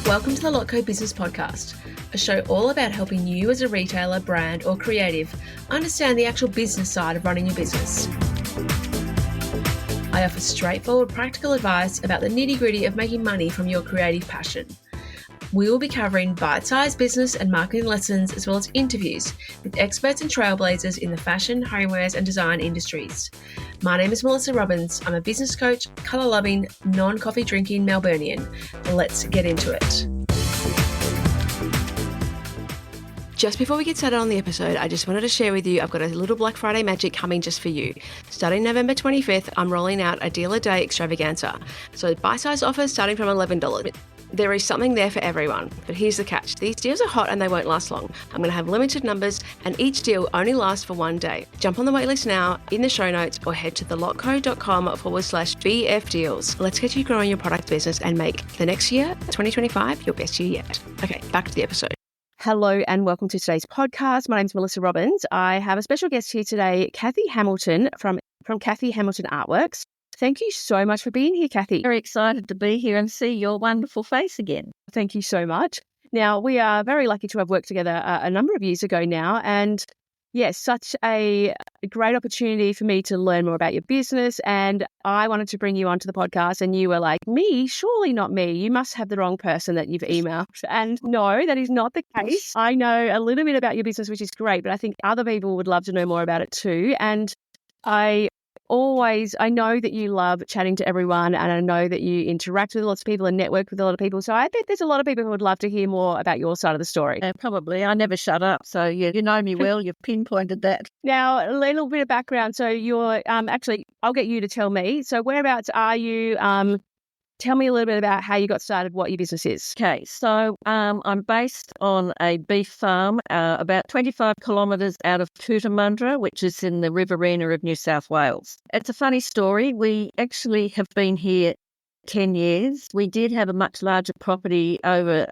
Welcome to the Lotco Business Podcast, a show all about helping you as a retailer, brand, or creative understand the actual business side of running your business. I offer straightforward, practical advice about the nitty-gritty of making money from your creative passion. We will be covering bite-sized business and marketing lessons, as well as interviews with experts and trailblazers in the fashion, homewares, and design industries. My name is Melissa Robbins. I'm a business coach, colour-loving, non-coffee drinking Melburnian. Let's get into it. Just before we get started on the episode, I just wanted to share with you, I've got a little Black Friday magic coming just for you. Starting November 25th, I'm rolling out a deal a day extravaganza. So bite-sized offers starting from $11. There is something there for everyone, but here's the catch. These deals are hot and they won't last long. I'm going to have limited numbers and each deal only lasts for one day. Jump on the waitlist now in the show notes or head to thelotco.com/BF deals. Let's get you growing your product business and make the next year, 2025, your best year yet. Okay, back to the episode. Hello and welcome to today's podcast. My name is Melissa Robbins. I have a special guest here today, Cathy Hamilton from Cathy Hamilton Artworks. Thank you so much for being here, Cathy. Very excited to be here and see your wonderful face again. Thank you so much. Now, we are very lucky to have worked together a number of years ago now. And yes, such a great opportunity for me to learn more about your business. And I wanted to bring you onto the podcast and you were like, me? Surely not me. You must have the wrong person that you've emailed. And no, that is not the case. I know a little bit about your business, which is great, but I think other people would love to know more about it too. And I know that you love chatting to everyone and I know that you interact with lots of people and network with a lot of people. So I bet there's a lot of people who would love to hear more about your side of the story. Probably. I never shut up. So you know me well. You've pinpointed that. Now, a little bit of background. So you're actually, I'll get you to tell me. So whereabouts are you? Tell me a little bit about how you got started, what your business is. Okay, so I'm based on a beef farm about 25 kilometres out of Cootamundra, which is in the Riverina of New South Wales. It's a funny story. We actually have been here 10 years. We did have a much larger property over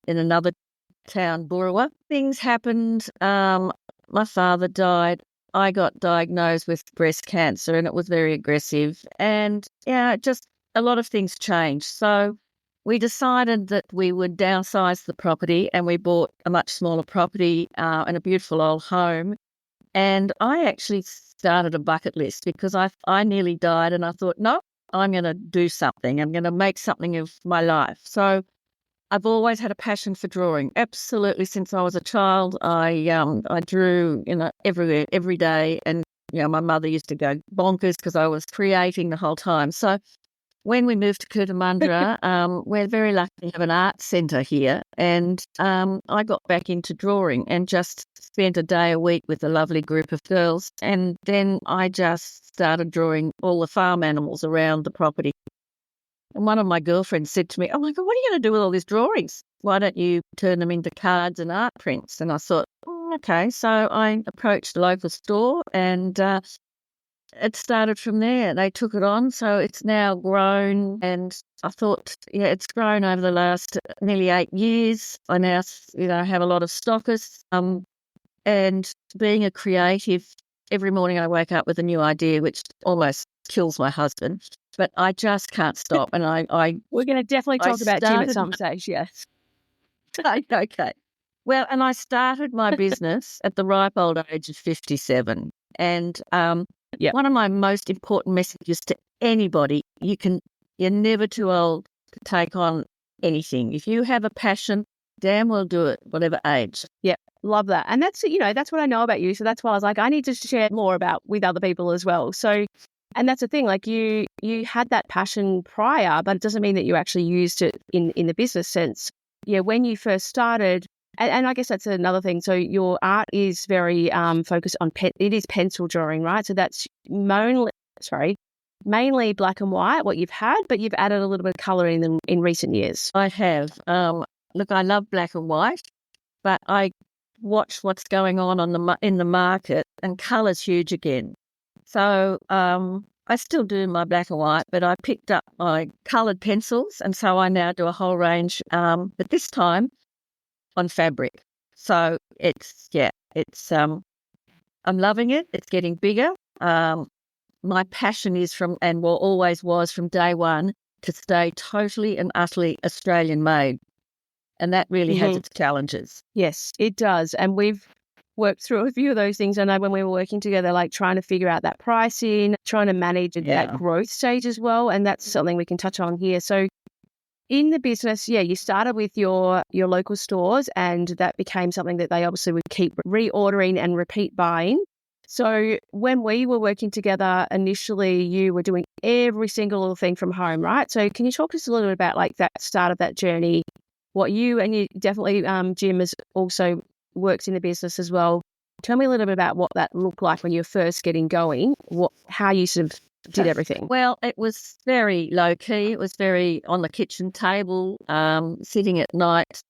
in another town, Boorowa. Things happened. My father died. I got diagnosed with breast cancer and it was very aggressive. And just a lot of things changed. So we decided that we would downsize the property and we bought a much smaller property and a beautiful old home. And I actually started a bucket list because I nearly died and I thought, no, I'm going to do something. I'm going to make something of my life. So I've always had a passion for drawing. Absolutely. Since I was a child, I drew, everywhere, every day. And, my mother used to go bonkers because I was creating the whole time. So when we moved to Cootamundra, we're very lucky to have an art centre here. And I got back into drawing and just spent a day a week with a lovely group of girls. And then I just started drawing all the farm animals around the property. And one of my girlfriends said to me, oh my God, what are you going to do with all these drawings? Why don't you turn them into cards and art prints? And I thought, okay. So I approached the local store and it started from there. They took it on, so it's now grown. And I thought, it's grown over the last nearly 8 years. I now, have a lot of stockists. And being a creative, every morning I wake up with a new idea, which almost kills my husband. But I just can't stop. And we're going to definitely talk about Jim at some stage. Yes. Okay. Well, and I started my business at the ripe old age of 57. And one of my most important messages to anybody, you're never too old to take on anything. If you have a passion, damn well do it, whatever age. Yeah, love that. And that's, that's what I know about you. So that's why I was like, I need to share more with other people as well. So, and that's the thing, like you had that passion prior, but it doesn't mean that you actually used it in the business sense. Yeah, when you first started, and I guess that's another thing. So your art is very focused on it is pencil drawing, right? So that's mainly black and white, what you've had, but you've added a little bit of colour in them in recent years. I have. Look, I love black and white, but I watch what's going on in the market, and colour's huge again. So I still do my black and white, but I picked up my coloured pencils, and so I now do a whole range, but this time on fabric. So I'm loving it. It's getting bigger. My passion is always was from day one to stay totally and utterly Australian made. And that really has its challenges. Yes, it does. And we've worked through a few of those things. I know when we were working together, like trying to figure out that pricing, trying to manage that growth stage as well. And that's something we can touch on here. So in the business, you started with your local stores, and that became something that they obviously would keep reordering and repeat buying. So when we were working together initially, you were doing every single little thing from home, right? So can you talk to us a little bit about like that start of that journey? What you definitely, Jim has also worked in the business as well. Tell me a little bit about what that looked like when you were first getting going, how you sort of did everything. Well, it was very low key. It was very on the kitchen table, sitting at night,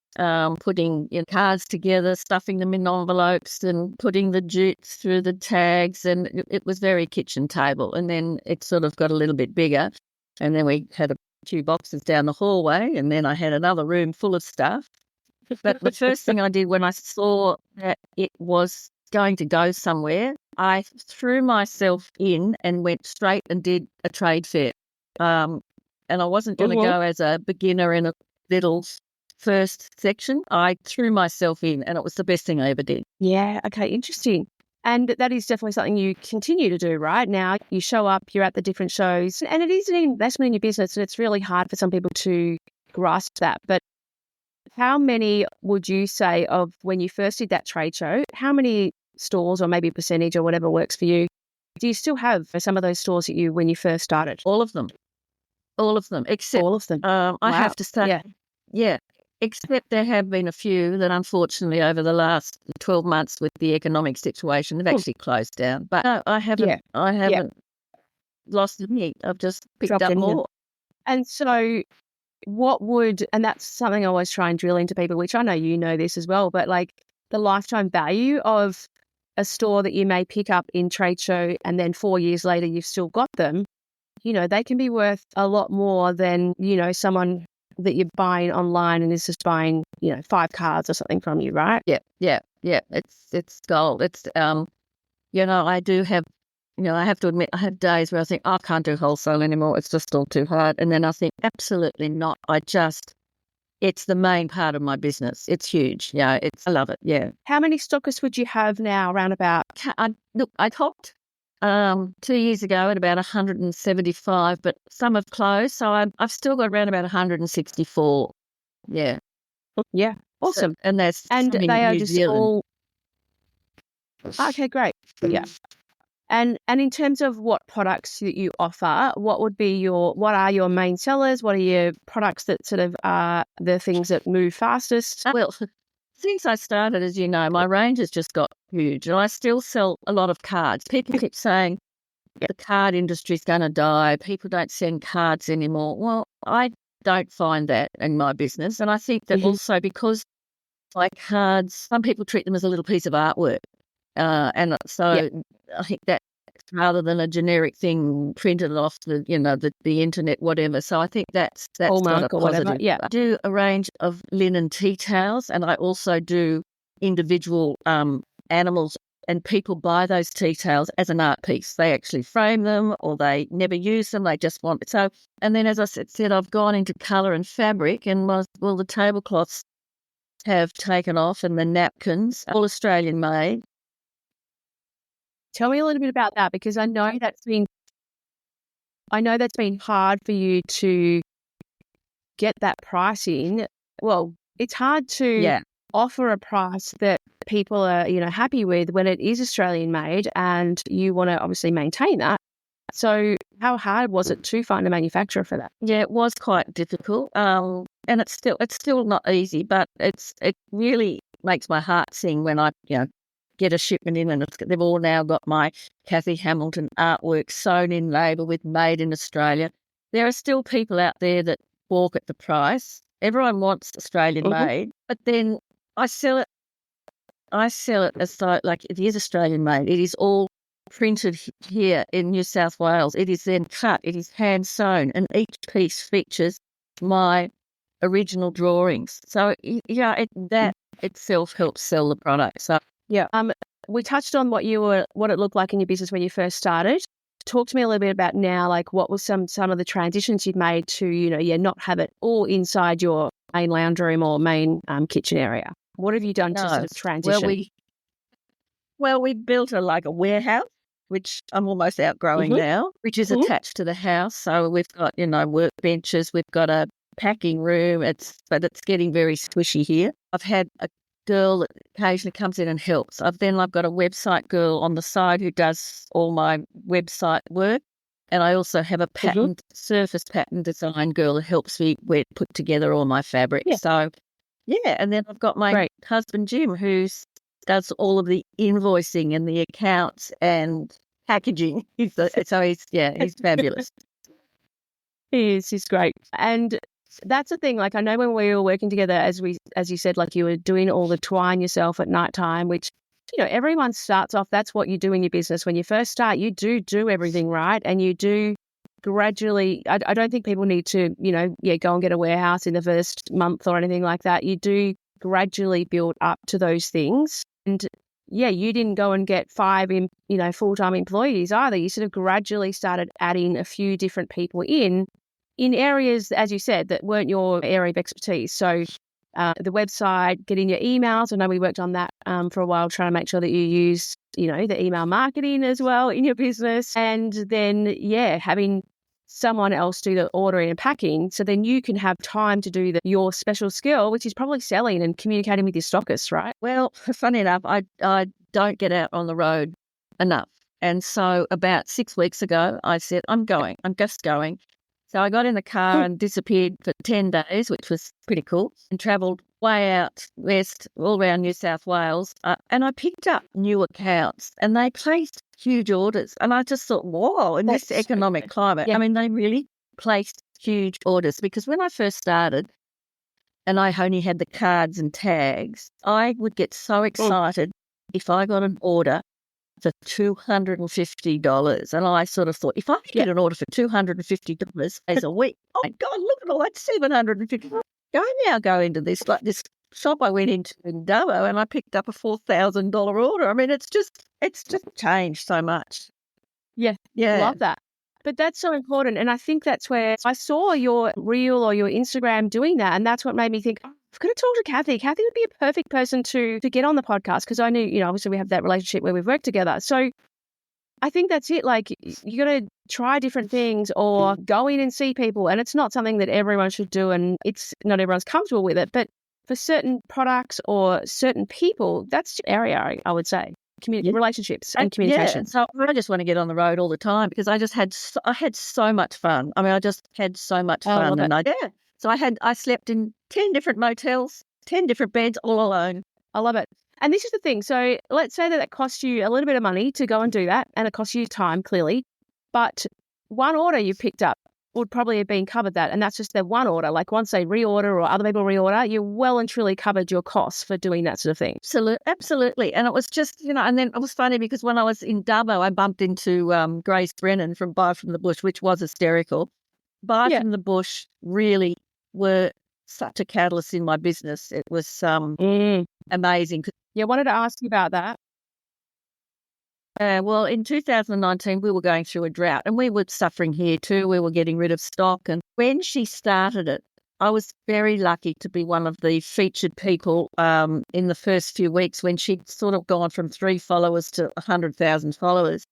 putting cards together, stuffing them in envelopes and putting the jutes through the tags. And it was very kitchen table. And then it sort of got a little bit bigger. And then we had a few boxes down the hallway. And then I had another room full of stuff. But the first thing I did when I saw that it was going to go somewhere, I threw myself in and went straight and did a trade fair. And I wasn't going to go as a beginner in a little first section. I threw myself in, and it was the best thing I ever did. Yeah, okay, interesting. And that is definitely something you continue to do, right? Now you show up, you're at the different shows, and it is an investment in your business, and it's really hard for some people to grasp that. But how many would you say of when you first did that trade show, how many stores or maybe a percentage or whatever works for you, do you still have some of those stores that when you first started? All of them, except all of them. I have to say, except there have been a few that unfortunately over the last 12 months with the economic situation have actually closed down. But no, I haven't lost any. I've just picked up more. And so and that's something I always try and drill into people, which I know you know this as well, but like the lifetime value of a store that you may pick up in trade show and then 4 years later you've still got them, they can be worth a lot more than, someone that you're buying online and is just buying, 5 cards or something from you, right? Yeah. It's gold. It's, I do have, I have to admit, I have days where I think, I can't do wholesale anymore. It's just all too hard. And then I think, absolutely not. It's the main part of my business. It's huge. Yeah, I love it. Yeah. How many stockists would you have now around about? I topped 2 years ago at about 175, but some have closed. So I've still got around about 164. Yeah. Yeah. Awesome. So, and they are New just Zealand. all. Okay, great. Yeah. And in terms of what products that you offer, what are your main sellers? What are your products that sort of are the things that move fastest? Well, since I started, as you know, my range has just got huge, and I still sell a lot of cards. People keep saying the card industry is going to die. People don't send cards anymore. Well, I don't find that in my business. And I think that also because my cards, some people treat them as a little piece of artwork. And so I think that rather than a generic thing printed off the internet, whatever. So I think that's not a positive. Yeah. I do a range of linen tea towels, and I also do individual animals, and people buy those tea towels as an art piece. They actually frame them, or they never use them. They just want it. So, and then as I said, I've gone into colour and fabric, and the tablecloths have taken off, and the napkins, all Australian made. Tell me a little bit about that, because I know that's been hard for you to get that pricing. Well, it's hard to offer a price that people are, happy with when it is Australian made, and you want to obviously maintain that. So how hard was it to find a manufacturer for that? Yeah, it was quite difficult. And it's still not easy, but it really makes my heart sing when I, get a shipment in, and they've all now got my Cathy Hamilton Artworks sewn in label with Made in Australia. There are still people out there that balk at the price. Everyone wants Australian made, but then I sell it as though like it is Australian made. It is all printed here in New South Wales. It is then cut. It is hand sewn, and each piece features my original drawings. So that itself helps sell the product. So. Yeah. We touched on what it looked like in your business when you first started. Talk to me a little bit about now, like what was some of the transitions you've made to, not have it all inside your main lounge room or main kitchen area? What have you done to sort No. of transition? We built a warehouse, which I'm almost outgrowing Mm-hmm. now, which is Mm-hmm. attached to the house. So we've got, workbenches, we've got a packing room. But it's getting very squishy here. I've had a girl that occasionally comes in and helps. I've got a website girl on the side who does all my website work. And I also have a surface pattern design girl that helps me put together all my fabric. Yeah. So, yeah. And then I've got my husband, Jim, does all of the invoicing and the accounts and packaging. He's fabulous. He's great. And that's the thing, like I know when we were working together, as you said, like you were doing all the twine yourself at nighttime, which, everyone starts off, that's what you do in your business. When you first start, you do everything right. And you do gradually, I don't think people need to, go and get a warehouse in the first month or anything like that. You do gradually build up to those things. And yeah, you didn't go and get 5 full-time employees either. You sort of gradually started adding a few different people in areas, as you said, that weren't your area of expertise. So the website, getting your emails. I know we worked on that for a while, trying to make sure that you use, the email marketing as well in your business. And then, having someone else do the ordering and packing. So then you can have time to do your special skill, which is probably selling and communicating with your stockists, right? Well, funny enough, I don't get out on the road enough. And so about 6 weeks ago, I said, I'm just going. So I got in the car and disappeared for 10 days, which was pretty cool, and travelled way out west, all around New South Wales. And I picked up new accounts and they placed huge orders. And I just thought, whoa, in this economic climate, I mean, they really placed huge orders, because when I first started and I only had the cards and tags, I would get so excited if I got an order for $250. And I sort of thought, if I could get an order for $250 as a week, oh my God, look at all that, $750. Go into this, like this shop I went into in Dubbo, and I picked up a $4,000 order. I mean, it's just changed so much. Yeah. Love that. But that's so important. And I think that's where I saw your reel or your Instagram doing that. And that's what made me think, I've got to talk to Cathy. Cathy would be a perfect person to get on the podcast, because I knew, obviously we have that relationship where we've worked together. So I think that's it. Like, you got to try different things or go in and see people. And it's not something that everyone should do, and it's not everyone's comfortable with it. But for certain products or certain people, that's your area, I would say. Relationships and communication. So I just want to get on the road all the time, because I had so much fun. I mean, I just had so much fun. So I slept in 10 different motels, 10 different beds, all alone. I love it. And this is the thing. So let's say that costs you a little bit of money to go and do that, and it costs you time, clearly. But one order you picked up would probably have been covered that. And that's just the one order. Like once they reorder or other people reorder, you well and truly covered your costs for doing that sort of thing. Absolutely. And it was just, and then it was funny because when I was in Dubbo, I bumped into Grace Brennan from Buy From The Bush, which was hysterical. Buy From The Bush really were such a catalyst in my business. It was amazing. Yeah, I wanted to ask you about that. Well, in 2019, we were going through a drought, and we were suffering here too. We were getting rid of stock. And when she started it, I was very lucky to be one of the featured people in the first few weeks, when she'd sort of gone from 3 followers to 100,000 followers.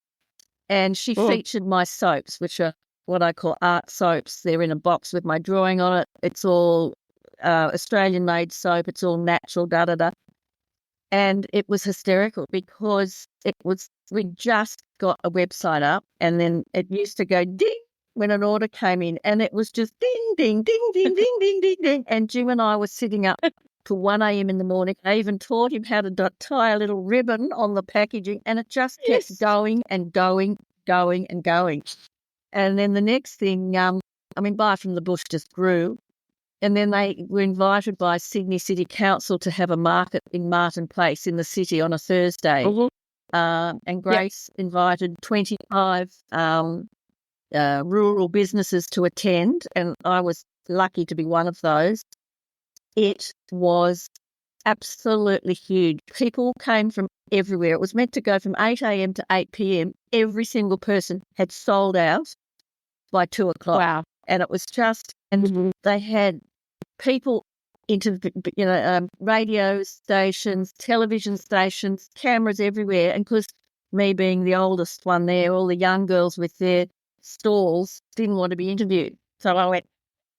And she featured my soaps, which are what I call art soaps. They're in a box with my drawing on it. It's all Australian-made soap. It's all natural, da-da-da. And it was hysterical, because we just got a website up, and then it used to go ding when an order came in, and it was just ding, ding, ding, ding, ding, ding, ding, ding. And Jim and I were sitting up to 1 a.m. in the morning. I even taught him how to tie a little ribbon on the packaging, and it just kept going and going, going and going. And then the next thing, Buy From The Bush just grew. And then they were invited by Sydney City Council to have a market in Martin Place in the city on a Thursday. And Grace invited 25 rural businesses to attend, and I was lucky to be one of those. It was absolutely huge. People came from everywhere. It was meant to go from 8 a.m. to 8 p.m. Every single person had sold out by 2 o'clock. Wow. And it was just, and they had people radio stations, television stations, cameras everywhere. And because me being the oldest one there, all the young girls with their stalls didn't want to be interviewed. So I went,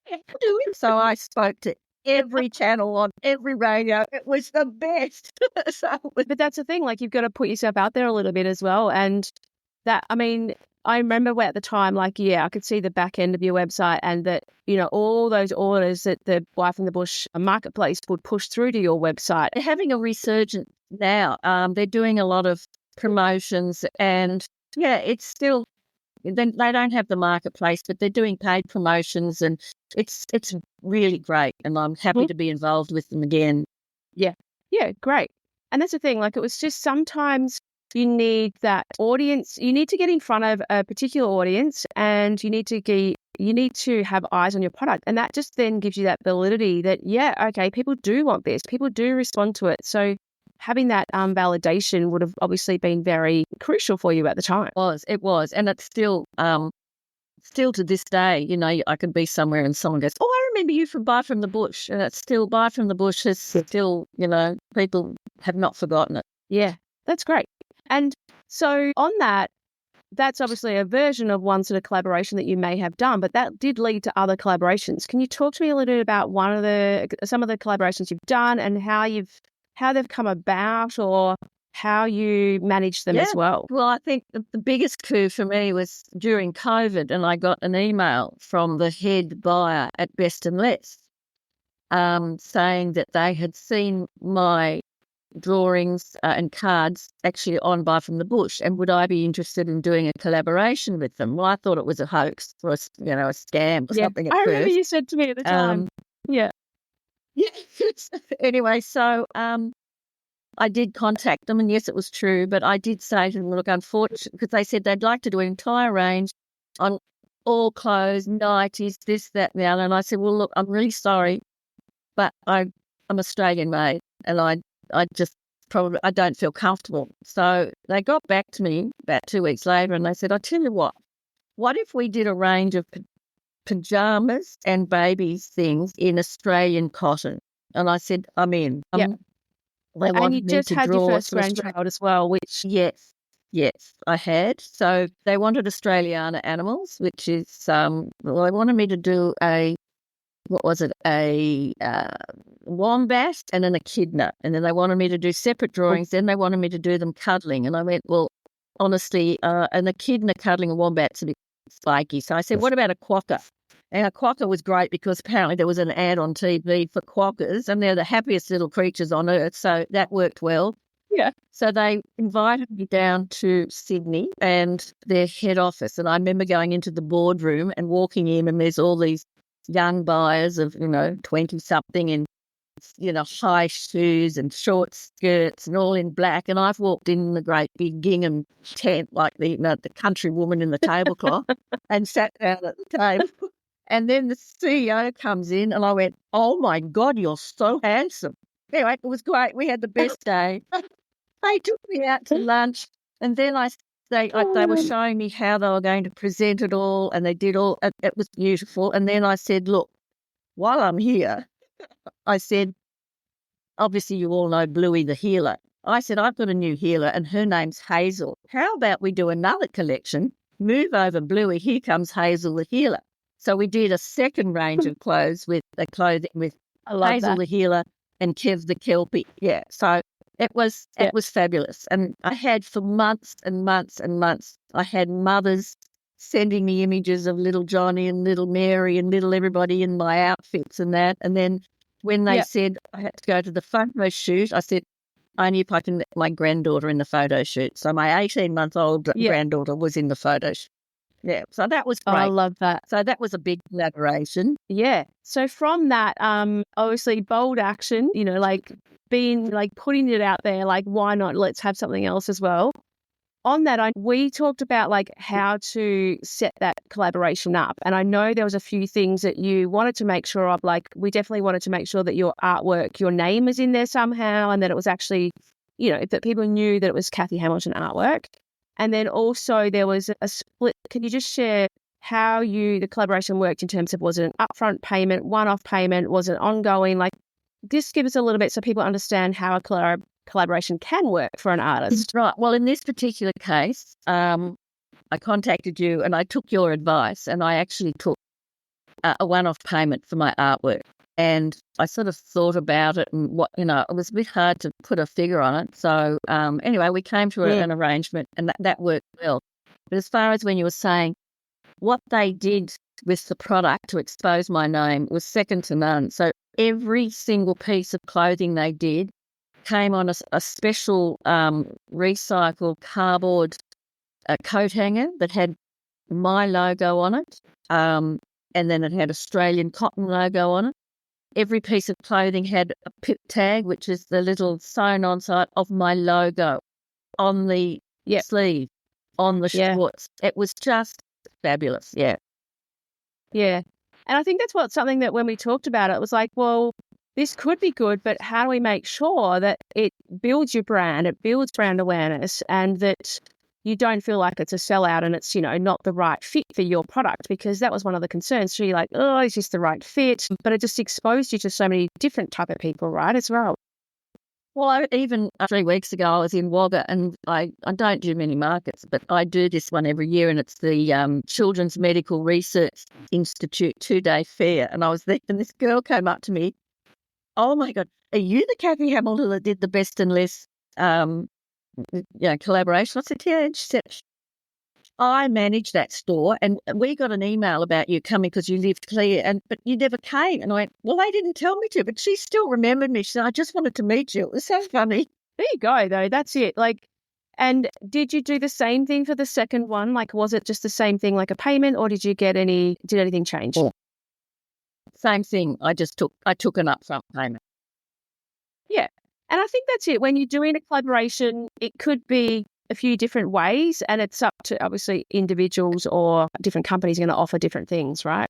"Yeah, I'll do it." So I spoke to every channel on every radio. It was the best. But that's the thing, like, you've got to put yourself out there a little bit as well. And that, I mean, I remember at the time, like, yeah, I could see the back end of your website and that, all those orders that the Wife in the Bush marketplace would push through to your website. They're having a resurgence now. They're doing a lot of promotions and, yeah, it's still, they don't have the marketplace, but they're doing paid promotions and it's really great. And I'm happy to be involved with them again. Yeah. Yeah, great. And that's the thing, like, it was just sometimes you need that audience, you need to get in front of a particular audience and you need to have eyes on your product. And that just then gives you that validity that, yeah, okay, people do want this, people do respond to it. So having that validation would have obviously been very crucial for you at the time. It was. And it's still to this day, I could be somewhere and someone goes, "Oh, I remember you from Buy from the Bush." And it's still Buy from the Bush is still, people have not forgotten it. Yeah, that's great. And so on that, that's obviously a version of one sort of collaboration that you may have done, but that did lead to other collaborations. Can you talk to me a little bit about some of the collaborations you've done and how they've come about or how you manage them as well? Well, I think the biggest coup for me was during COVID, and I got an email from the head buyer at Best and Less saying that they had seen my drawings and cards actually on Buy from the Bush, and would I be interested in doing a collaboration with them? Well, I thought it was a hoax or a scam or something at I first. remember you said to me at the time. Yeah. Anyway, so I did contact them, and yes, it was true, but I did say to them, look, unfortunately, because they said they'd like to do an entire range on all clothes, nighties, this, that, and the other. And I said, well, look, I'm really sorry, but I'm Australian made, and I don't feel comfortable. So they got back to me about 2 weeks later, and they said, I tell you what if we did a range of pajamas and babies things in Australian cotton? And I said, I'm in. And you just had your first grandchild as well, which... Yes, I had. So they wanted Australiana animals, which is, they wanted me to do a wombat and an echidna. And then they wanted me to do separate drawings. Then they wanted me to do them cuddling. And I went, well, honestly, an echidna cuddling a wombat's a bit spiky. So I said, what about a quokka? And a quokka was great because apparently there was an ad on TV for quokkas, and they're the happiest little creatures on earth. So that worked well. Yeah. So they invited me down to Sydney and their head office. And I remember going into the boardroom and walking in, and there's all these young buyers of, 20-something in, high shoes and short skirts and all in black. And I've walked in the great big gingham tent like the country woman in the tablecloth and sat down at the table. And then the CEO comes in and I went, oh, my God, you're so handsome. Anyway, it was great. We had the best day. They took me out to lunch, and then they were showing me how they were going to present it all, and they did all. It was beautiful. And then I said, look, while I'm here, I said, obviously you all know Bluey the healer. I said, I've got a new healer, and her name's Hazel. How about we do another collection? Move over Bluey. Here comes Hazel the healer. So we did a second range of clothing with Hazel the healer and Kev the Kelpie. Yeah, so it was fabulous. And I had for months and months and months, I had mothers sending me images of little Johnny and little Mary and little everybody in my outfits and that. And then when they said I had to go to the photo shoot, I said, only if I can let my granddaughter in the photo shoot. So my 18-month-old granddaughter was in the photo shoot. Yeah, so that was great. I love that. So that was a big collaboration. Yeah. So from that, obviously bold action, like being like putting it out there, like why not? Let's have something else as well. On that, we talked about like how to set that collaboration up. And I know there was a few things that you wanted to make sure of, like we definitely wanted to make sure that your artwork, your name was in there somehow, and that it was actually, that people knew that it was Cathy Hamilton Artwork. And then also there was a split. Can you just share how the collaboration worked in terms of, was it an upfront payment, one-off payment, was it ongoing? Like just give us a little bit so people understand how a collaboration can work for an artist. Right. Well, in this particular case, I contacted you and I took your advice, and I actually took a one-off payment for my artwork. And I sort of thought about it, and it was a bit hard to put a figure on it. So anyway, we came to an arrangement, and that worked well. But as far as when you were saying what they did with the product to expose my name was second to none. So every single piece of clothing they did came on a special recycled cardboard coat hanger that had my logo on it, and then it had Australian cotton logo on it. Every piece of clothing had a pip tag, which is the little sewn-on side of my logo on the sleeve, on the shorts. It was just fabulous, yeah. Yeah. And I think that's something that when we talked about it was like, well, this could be good, but how do we make sure that it builds your brand, it builds brand awareness, and that you don't feel like it's a sellout and it's, not the right fit for your product? Because that was one of the concerns. So you're like, oh, is this the right fit? But it just exposed you to so many different type of people, right, as well. Well, even 3 weeks ago, I was in Wagga, and I don't do many markets, but I do this one every year, and it's the Children's Medical Research Institute 2-day fair. And I was there, and this girl came up to me. Oh, my God, are you the Cathy Hamilton that did the Best and Less collaboration? I said, yeah. And she said, I manage that store, and we got an email about you coming because you lived clear, but you never came. And I went, well, they didn't tell me to, but she still remembered me. She said, I just wanted to meet you. It was so funny. There you go, though. That's it. And did you do the same thing for the second one? Like, was it just the same thing, like a payment, or did anything change? Yeah. Same thing. I took an upfront payment. Yeah. And I think that's it. When you're doing a collaboration, it could be a few different ways, and it's up to obviously individuals or different companies are going to offer different things, right?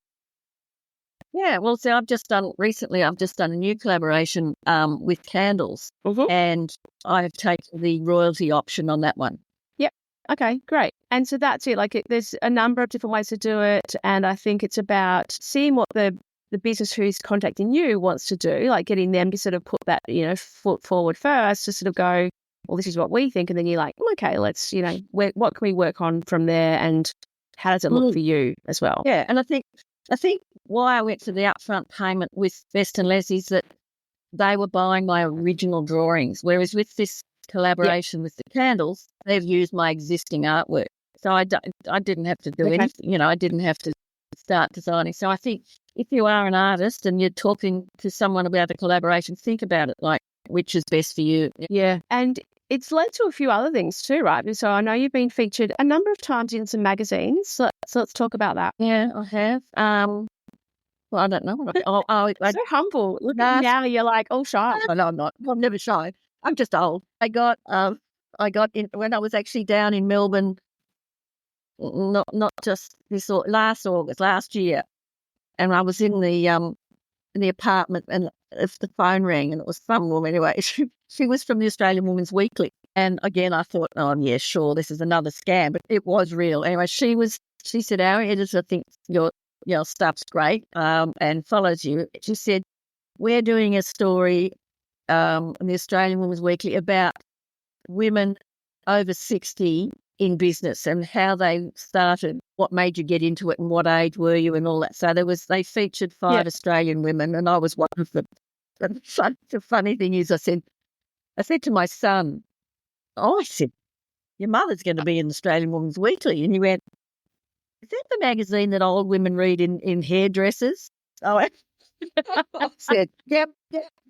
Yeah, well, see, I've just done a new collaboration with candles, and I've taken the royalty option on that one. Yep. Okay, great. And so that's it. There's a number of different ways to do it, and I think it's about seeing what the business who's contacting you wants to do, like getting them to sort of put that, foot forward first to sort of go, well, this is what we think. And then you're like, okay, let's, what can we work on from there, and how does it look for you as well? Yeah. And I think why I went for the upfront payment with Best and Less is that they were buying my original drawings, whereas with this collaboration with the candles, they've used my existing artwork. So I didn't have to do anything, I didn't have to start designing. So I think if you are an artist and you're talking to someone about a collaboration, think about it like which is best for you. Yeah. And it's led to a few other things too, right? So I know you've been featured a number of times in some magazines. So let's talk about that. Yeah, I have. Well, I don't know. So humble. Look at now, you're like, oh, shy. No, I'm not. I'm never shy. I'm just old. I got in when I was actually down in Melbourne, not just last year, and I was in the apartment, and if the phone rang, and it was some woman anyway. She was from the Australian Women's Weekly, and again I thought, oh yeah, sure, this is another scam, but it was real. Anyway, she said, our editor thinks your stuff's great, and follows you. She said, we're doing a story in the Australian Women's Weekly about women over 60 in business and how they started, what made you get into it, and what age were you, and all that. So they featured 5 Australian women, and I was one of them. The funny thing is, I said to my son, I said, your mother's going to be in the Australian Women's Weekly. And he went, is that the magazine that old women read in hairdressers? So I said, yep.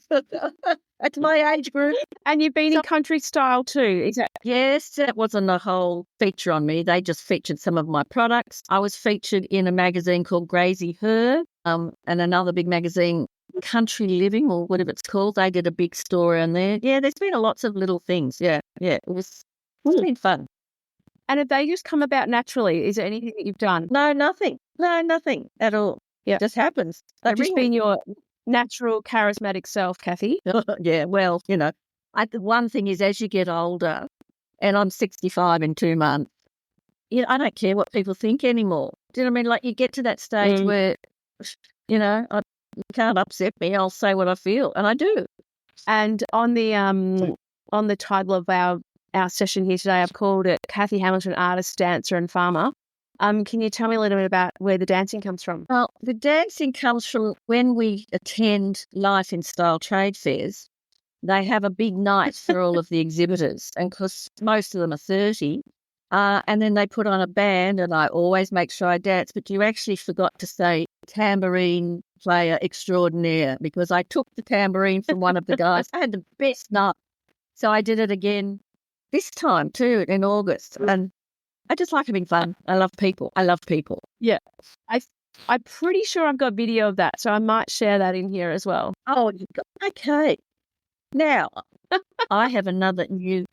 That's my age group. And you've been in country style too, is it? Yes, that wasn't a whole feature on me. They just featured some of my products. I was featured in a magazine called Grazy Her, and another big magazine, Country Living or whatever it's called. They did a big story on there. Yeah, there's been lots of little things. Yeah. It's been fun. And have they just come about naturally? Is there anything that you've done? No, nothing. No, nothing at all. Yeah, it just happens. They've just been your natural, charismatic self, Cathy. Yeah, well, the one thing is, as you get older, and I'm 65 in 2 months, I don't care what people think anymore. Do you know what I mean? Like, you get to that stage where, You can't upset me. I'll say what I feel, and I do. And on the title of our session here today, I've called it Cathy Hamilton Artist, Dancer and Farmer. Can you tell me a little bit about where the dancing comes from? Well, the dancing comes from when we attend Life in Style trade fairs. They have a big night for all of the exhibitors, and because most of them are 30, and then they put on a band, and I always make sure I dance, but you actually forgot to say tambourine player extraordinaire, because I took the tambourine from one of the guys. I had the best night. So I did it again this time too in August, and I just like having fun. I love people. Yeah. I'm pretty sure I've got video of that, so I might share that in here as well. Oh, okay. Now, I have another new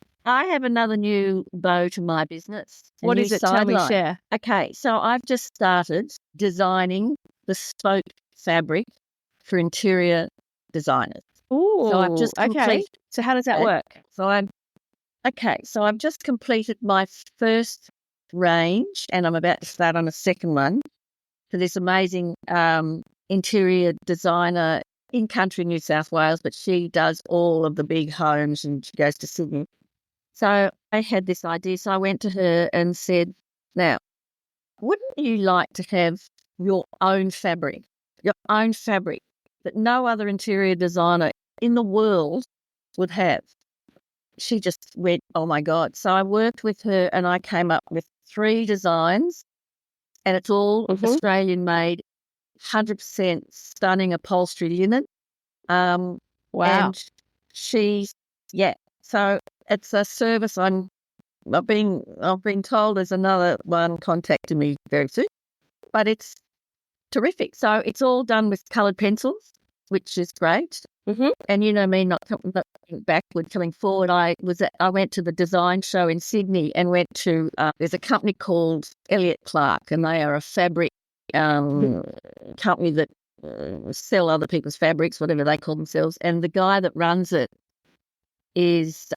bow to my business. What is it? Tell me, share. Okay, so I've just started designing bespoke fabric for interior designers. Ooh, so I've just okay. So how does that work? So I've just completed my first range, and I'm about to start on a second one for this amazing interior designer in country New South Wales, but she does all of the big homes and she goes to Sydney. So I had this idea. So I went to her and said, now, wouldn't you like to have your own fabric that no other interior designer in the world would have? She just went, oh my God. So I worked with her and I came up with 3 designs, and it's all Australian made, 100% stunning upholstery linen. Wow. And so it's a service I've been told there's another one contacting me very soon, but it's terrific. So it's all done with coloured pencils, which is great. And you know me, not coming backward, coming forward. I went to the design show in Sydney and went to there's a company called Elliott Clark, and they are a fabric company that sell other people's fabrics, whatever they call themselves. And the guy that runs it is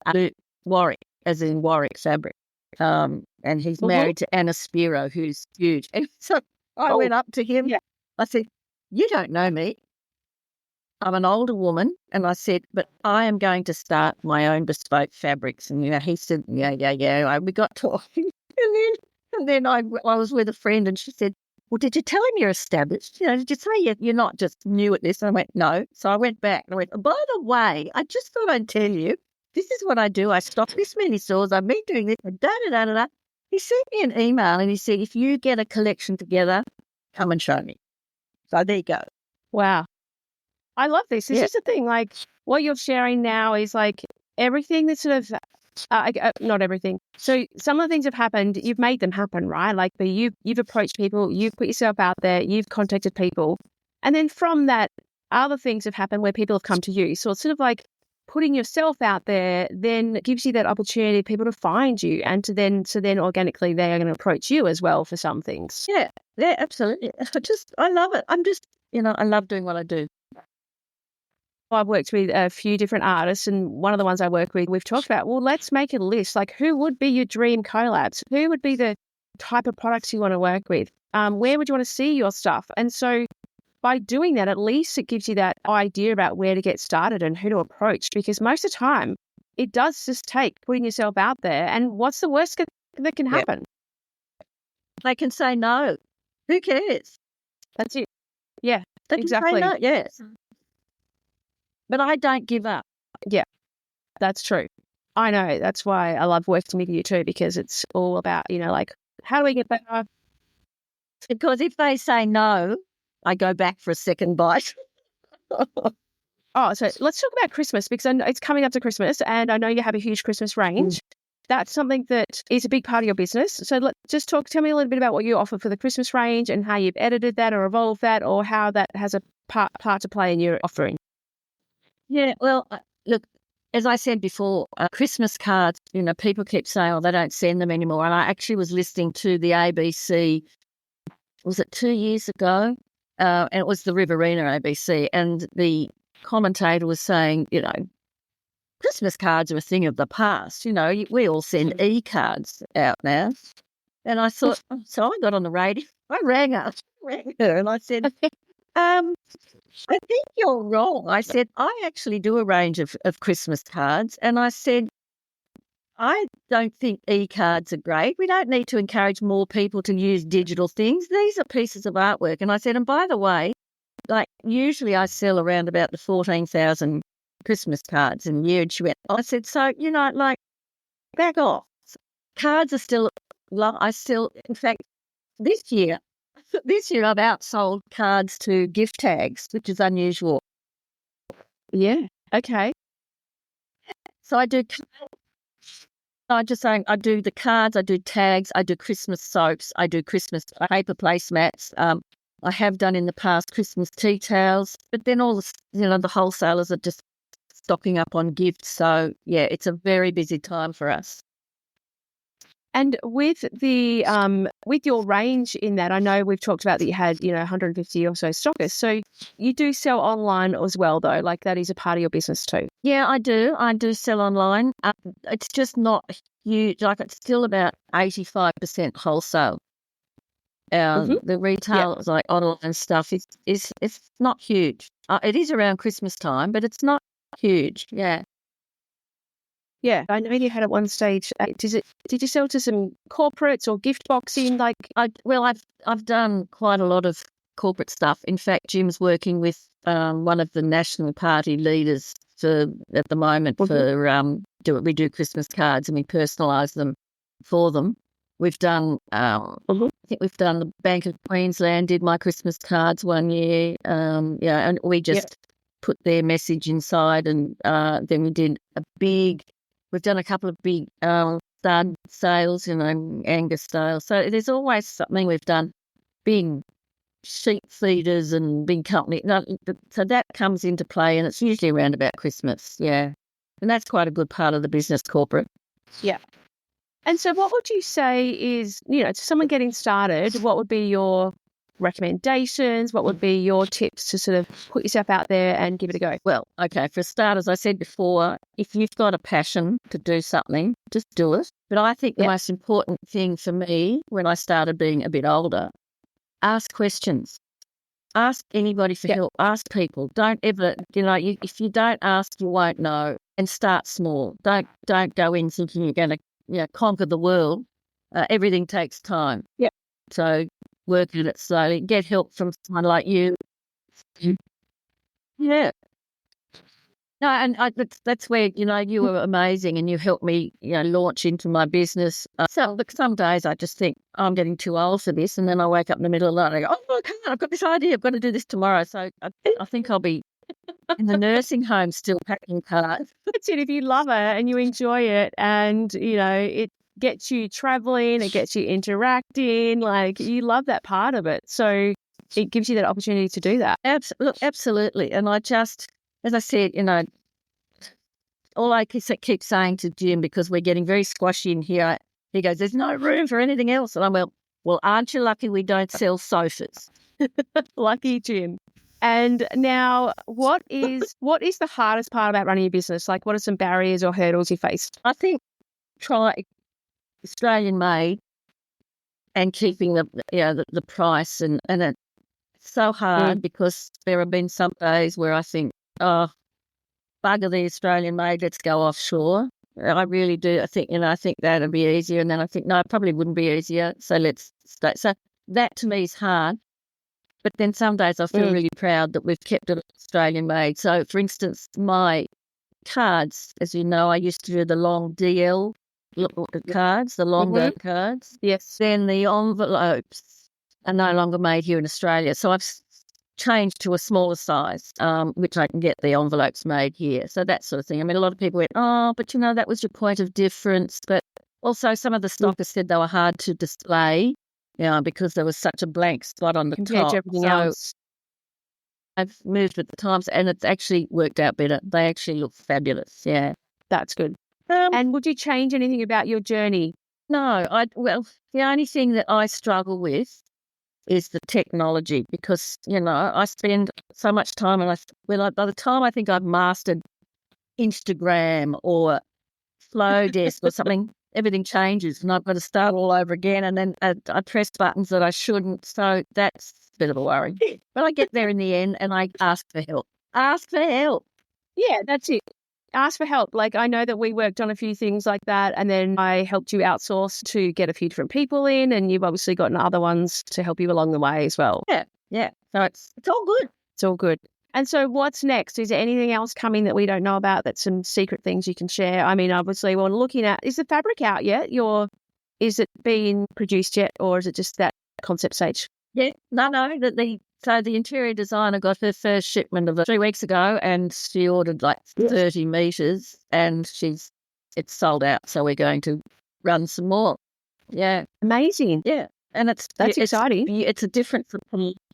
Warwick, as in Warwick Fabric. And he's married to Anna Spiro, who's huge. And so I went up to him. Yeah. I said, you don't know me. I'm an older woman. And I said, but I am going to start my own bespoke fabrics. And, he said, yeah. We got talking. And then I was with a friend and she said, well, did you tell him you're established? Did you say you're not just new at this? And I went, no. So I went back and I went, by the way, I just thought I'd tell you, this is what I do. I stock this many stores. I've been doing this. Da-da-da-da-da. He sent me an email and he said, if you get a collection together, come and show me. So there you go. Wow. I love this. This is the thing. Like, what you're sharing now is like everything that sort of, not everything. So some of the things have happened. You've made them happen, right? Like, you've approached people, you've put yourself out there, you've contacted people, and then from that, other things have happened where people have come to you. So it's sort of like putting yourself out there then gives you that opportunity for people to find you, and so then organically they are going to approach you as well for some things. Yeah, absolutely. I love it. I love doing what I do. I've worked with a few different artists, and one of the ones I work with, we've talked about, well, let's make a list. Like, who would be your dream collabs? Who would be the type of products you want to work with? Where would you want to see your stuff? And so by doing that, at least it gives you that idea about where to get started and who to approach, because most of the time it does just take putting yourself out there. And what's the worst that can happen? They can say no. Who cares? That's it. Yeah, they can exactly. Say no, yes. But I don't give up. Yeah, that's true. I know. That's why I love working with you too, because it's all about, like, how do we get better? Because if they say no, I go back for a second bite. Oh, so let's talk about Christmas, because it's coming up to Christmas and I know you have a huge Christmas range. That's something that is a big part of your business. So tell me a little bit about what you offer for the Christmas range and how you've edited that or evolved that, or how that has a part to play in your offering. Yeah, well, look, as I said before, Christmas cards, people keep saying, oh, they don't send them anymore. And I actually was listening to the ABC, was it 2 years ago? And it was the Riverina ABC. And the commentator was saying, Christmas cards are a thing of the past. We all send e-cards out now. And I thought, so I got on the radio. I rang her and I said, Um, I think you're wrong. I said, I actually do a range of Christmas cards. And I said, I don't think e-cards are great. We don't need to encourage more people to use digital things. These are pieces of artwork. And I said, and by the way, like usually I sell around about the 14,000 Christmas cards in a year. And she went, I said, so, like, back off. Cards are still, in fact, this year, I've outsold cards to gift tags, which is unusual. Yeah. Okay. So I do, I'm just saying, I do the cards, I do tags, I do Christmas soaps, I do Christmas paper placemats. I have done in the past Christmas tea towels, but then all the wholesalers are just stocking up on gifts. So yeah, it's a very busy time for us. And with with your range in that, I know we've talked about that you had 150 or so stockists. So you do sell online as well, though. Like that is a part of your business too. Yeah, I do. I do sell online. It's just not huge. Like it's still about 85% wholesale. The retail, like online stuff, is it's not huge. It is around Christmas time, but it's not huge. Yeah. Yeah, I know you had at one stage. Did you sell to some corporates or gift boxing? Like, I've done quite a lot of corporate stuff. In fact, Jim's working with one of the National Party leaders at the moment we do Christmas cards and we personalise them for them. We've done I think we've done the Bank of Queensland did my Christmas cards one year. And we just put their message inside, and then we did we've done a couple of big stud sales, Angus style. So there's always something we've done, big sheep feeders and big company. So that comes into play, and it's usually around about Christmas, yeah. And that's quite a good part of the business, corporate. Yeah. And so what would you say is, to someone getting started, what would be your recommendations? What would be your tips to sort of put yourself out there and give it a go? Well, okay, for starters, I said before, if you've got a passion to do something, just do it. But I think the most important thing for me when I started being a bit older, ask questions. Ask anybody for help. Ask people. Don't ever, if you don't ask, you won't know. And start small. Don't go in thinking you're going to conquer the world. Everything takes time. Yeah. So work at it slowly. Get help from someone like you. Yeah. No, and that's where, you were amazing and you helped me, launch into my business. So look, some days I just think I'm getting too old for this, and then I wake up in the middle of the night and I go, oh, I can't, I've got this idea, I've got to do this tomorrow. So I think I'll be in the nursing home still packing cards. That's it. If you love it and you enjoy it and, it gets you traveling, it gets you interacting, like you love that part of it. So it gives you that opportunity to do that. Absolutely. And I just, as I said, all I keep saying to Jim, because we're getting very squashy in here, he goes, there's no room for anything else. And I'm well, aren't you lucky we don't sell sofas? Lucky Jim. And now, what is the hardest part about running a business? Like, what are some barriers or hurdles you faced? I think try Australian made and keeping the price, and it's so hard because there have been some days where I think, oh, bugger the Australian made, let's go offshore. I really do. I think that'd be easier, and then I think no, it probably wouldn't be easier. So let's stay. So that to me is hard. But then some days I feel really proud that we've kept it Australian made. So, for instance, my cards, as you know, I used to do the long DL cards, the longer cards. Yes. Then the envelopes are no longer made here in Australia. So I've changed to a smaller size, which I can get the envelopes made here. So that sort of thing. I mean, a lot of people went, oh, but that was your point of difference. But also some of the stockers said they were hard to display. Because there was such a blank spot on the compared top. To everything else. I've moved with the times, and it's actually worked out better. They actually look fabulous. Yeah, that's good. And would you change anything about your journey? No, the only thing that I struggle with is the technology, because I spend so much time, and by the time I think I've mastered Instagram or Flowdesk or something, everything changes and I've got to start all over again, and then I press buttons that I shouldn't. So that's bit of a worry. But I get there in the end and I ask for help. Ask for help. Yeah, that's it. Ask for help. Like, I know that we worked on a few things like that, and then I helped you outsource to get a few different people in, and you've obviously gotten other ones to help you along the way as well. Yeah. So it's all good. It's all good. And so what's next? Is there anything else coming that we don't know about, that's some secret things you can share? I mean, obviously, we're looking at, is the fabric out yet? Is it being produced yet, or is it just that concept stage? Yeah, no. So the interior designer got her first shipment of it 3 weeks ago, and she ordered like 30 meters, and it's sold out. So we're going to run some more. Yeah, Amazing. yeah, and it's exciting. It's a different,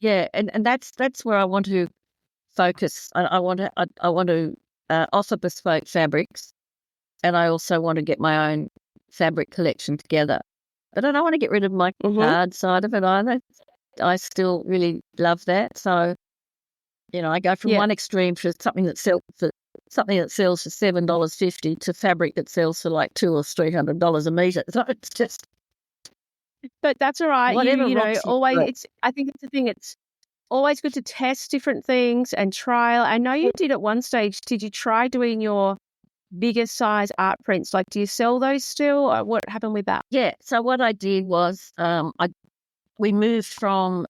yeah, and that's where I want to focus. I want to offer bespoke fabrics, and I also want to get my own fabric collection together. But I don't want to get rid of my card side of it either. I still really love that. So, I go from one extreme for something that sells for $7.50 to fabric that sells for like $200 or $300 a meter. So it's just, but that's all right. Whatever Always. I think that's the thing. It's always good to test different things and trial. I know you did at one stage. Did you try doing your bigger size art prints? Like, do you sell those still, or what happened with that? Yeah. So what I did was, we moved from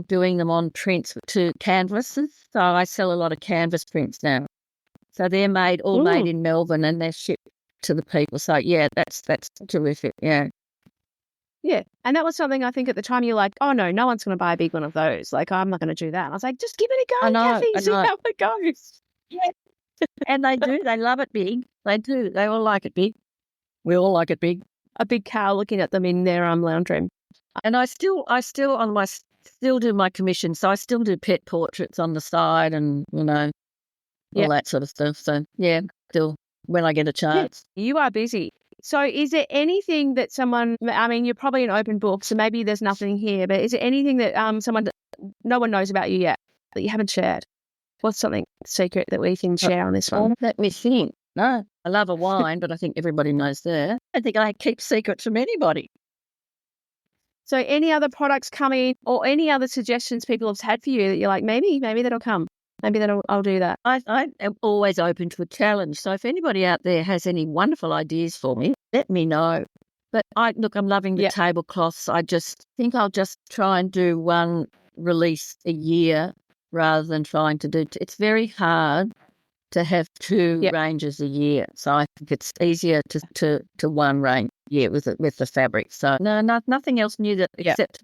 doing them on prints to canvases. So I sell a lot of canvas prints now. So they're made in Melbourne, and they're shipped to the people. So yeah, that's terrific. Yeah. Yeah. And that was something I think at the time you're like, oh no one's going to buy a big one of those. Like, I'm not going to do that. And I was like, just give it a go, Cathy, see how it goes. Yeah. And they do. They love it big. They do. They all like it big. We all like it big. A big cow looking at them in their lounge room. And I still do my commission. So I still do pet portraits on the side, and all that sort of stuff. So yeah, still when I get a chance. Yeah, you are busy. So is there anything that you're probably an open book, so maybe there's nothing here, but is there anything that no one knows about you yet that you haven't shared? What's something secret that we can share on this one? Let me think. No, I love a wine, but I think everybody knows that. I think I keep secrets from anybody. So any other products coming, or any other suggestions people have had for you that you're like, maybe that'll come. Maybe I'll do that. I am always open to a challenge. So if anybody out there has any wonderful ideas for me, let me know. But I'm loving the tablecloths. I just think I'll just try and do one release a year rather than trying to do. It's very hard to have two ranges a year. So I think it's easier to one range with the fabric. So no, nothing else new except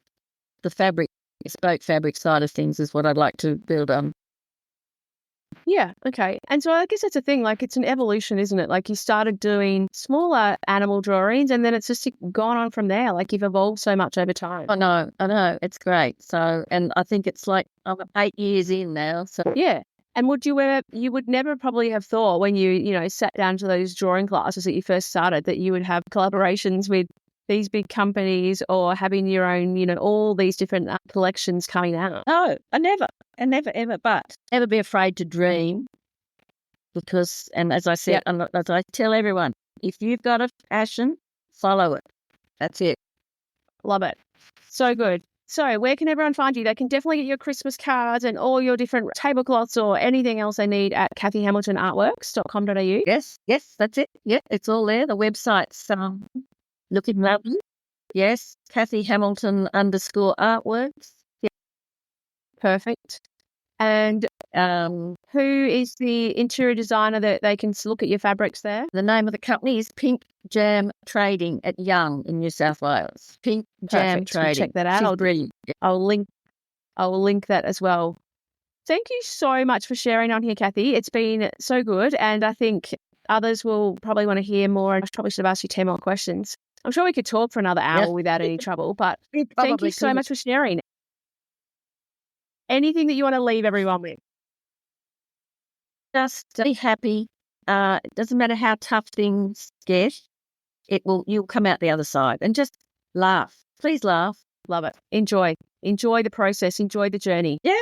the bespoke fabric side of things is what I'd like to build on. Yeah, okay. And so I guess that's the thing, like, it's an evolution, isn't it? Like, you started doing smaller animal drawings, and then it's just gone on from there. Like, you've evolved so much over time. I know. It's great. So, and I think it's like I'm 8 years in now. So yeah. And you would never probably have thought when you sat down to those drawing classes that you first started that you would have collaborations with these big companies, or having your own, all these different collections coming out. No, I never ever, but never be afraid to dream, because, and as I said, as I tell everyone, if you've got a passion, follow it. That's it. Love it. So good. So where can everyone find you? They can definitely get your Christmas cards and all your different tablecloths or anything else they need at cathyhamiltonartworks.com.au. Yes, that's it. Yeah, it's all there. The website's looking lovely. Yes, Cathy Hamilton _artworks. Yeah. Perfect. And who is the interior designer that they can look at your fabrics there? The name of the company is Pink Jam Trading at Young in New South Wales. Pink Jam Trading. Check that out. I'll link that as well. Thank you so much for sharing on here, Cathy. It's been so good, and I think others will probably want to hear more. I probably should have asked you 10 more questions. I'm sure we could talk for another hour without any trouble, but thank you so much for sharing. Anything that you want to leave everyone with? Just be happy. It doesn't matter how tough things get. You'll come out the other side, and just laugh. Please laugh. Love it. Enjoy the process. Enjoy the journey. Yeah.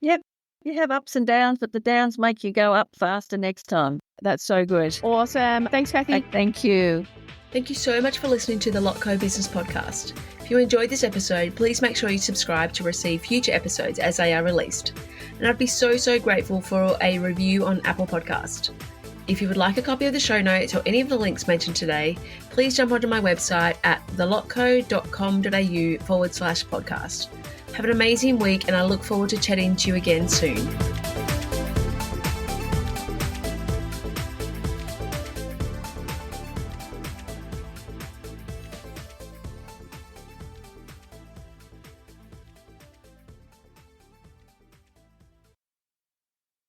Yep. You have ups and downs, but the downs make you go up faster next time. That's so good. Awesome. Thanks, Cathy. Thank you. Thank you so much for listening to the Lotco Business Podcast. If you enjoyed this episode, please make sure you subscribe to receive future episodes as they are released. And I'd be so grateful for a review on Apple Podcast. If you would like a copy of the show notes or any of the links mentioned today, please jump onto my website at thelotco.com.au/podcast. Have an amazing week, and I look forward to chatting to you again soon.